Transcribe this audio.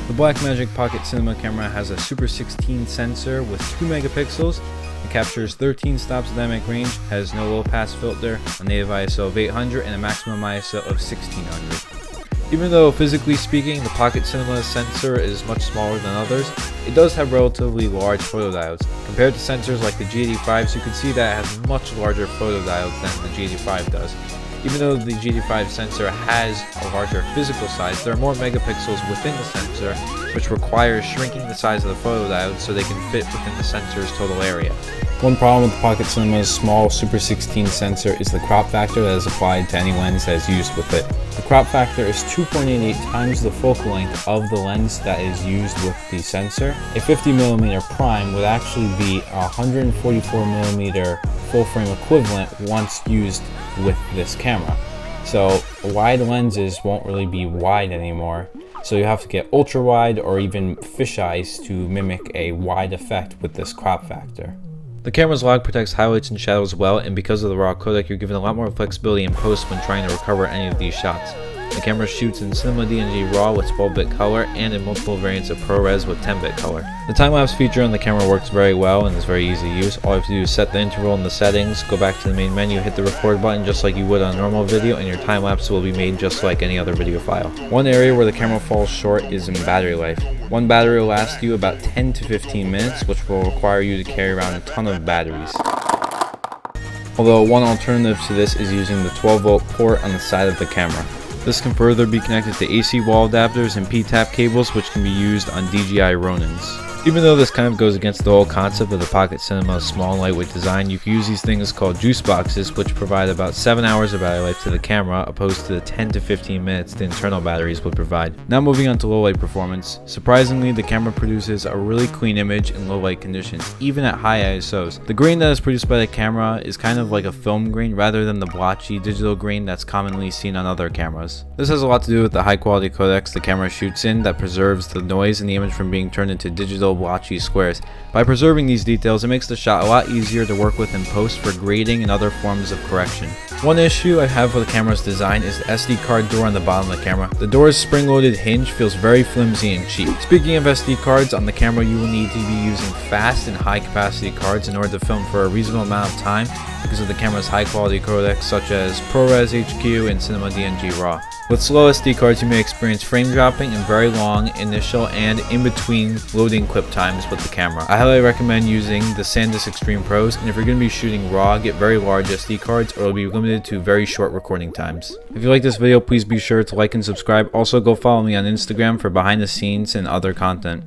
The Blackmagic Pocket Cinema camera has a Super 16 sensor with 2 megapixels. It captures 13 stops of dynamic range, has no low pass filter, a native ISO of 800 and a maximum ISO of 1600. Even though physically speaking the Pocket Cinema sensor is much smaller than others, it does have relatively large photodiodes. Compared to sensors like the G85s, you can see that it has much larger photodiodes than the G85 does. Even though the G85 sensor has a larger physical size, there are more megapixels within the sensor, which requires shrinking the size of the photodiodes so they can fit within the sensor's total area. One problem with the Pocket Cinema's small Super 16 sensor is the crop factor that is applied to any lens that is used with it. The crop factor is 2.88 times the focal length of the lens that is used with the sensor. A 50mm prime would actually be a 144mm full frame equivalent once used with this camera. So wide lenses won't really be wide anymore, so you have to get ultra wide or even fisheyes to mimic a wide effect with this crop factor. The camera's log protects highlights and shadows well, and because of the raw codec, you're given a lot more flexibility in post when trying to recover any of these shots. The camera shoots in Cinema DNG RAW with 12-bit color and in multiple variants of ProRes with 10-bit color. The time-lapse feature on the camera works very well and is very easy to use. All you have to do is set the interval in the settings, go back to the main menu, hit the record button just like you would on a normal video, and your time-lapse will be made just like any other video file. One area where the camera falls short is in battery life. One battery will last you about 10 to 15 minutes, which will require you to carry around a ton of batteries. Although one alternative to this is using the 12-volt port on the side of the camera. This can further be connected to AC wall adapters and P-tap cables, which can be used on DJI Ronins. Even though this kind of goes against the whole concept of the Pocket Cinema's small and lightweight design, you can use these things called juice boxes, which provide about 7 hours of battery life to the camera, opposed to the 10 to 15 minutes the internal batteries would provide. Now moving on to low light performance. Surprisingly, the camera produces a really clean image in low light conditions, even at high ISOs. The grain that is produced by the camera is kind of like a film grain rather than the blotchy digital grain that's commonly seen on other cameras. This has a lot to do with the high quality codecs the camera shoots in that preserves the noise in the image from being turned into digital blotchy squares. By preserving these details, it makes the shot a lot easier to work with in post for grading and other forms of correction. One issue I have with the camera's design is the SD card door on the bottom of the camera. The door's spring-loaded hinge feels very flimsy and cheap. Speaking of SD cards, on the camera you will need to be using fast and high capacity cards in order to film for a reasonable amount of time because of the camera's high quality codecs such as ProRes HQ and Cinema DNG RAW. With slow SD cards you may experience frame dropping and very long initial and in-between loading clip times with the camera. I highly recommend using the SanDisk Extreme Pros, and if you're going to be shooting RAW, get very large SD cards or it'll be limited to very short recording times. If you like this video, please be sure to like and subscribe. Also go follow me on Instagram for behind the scenes and other content.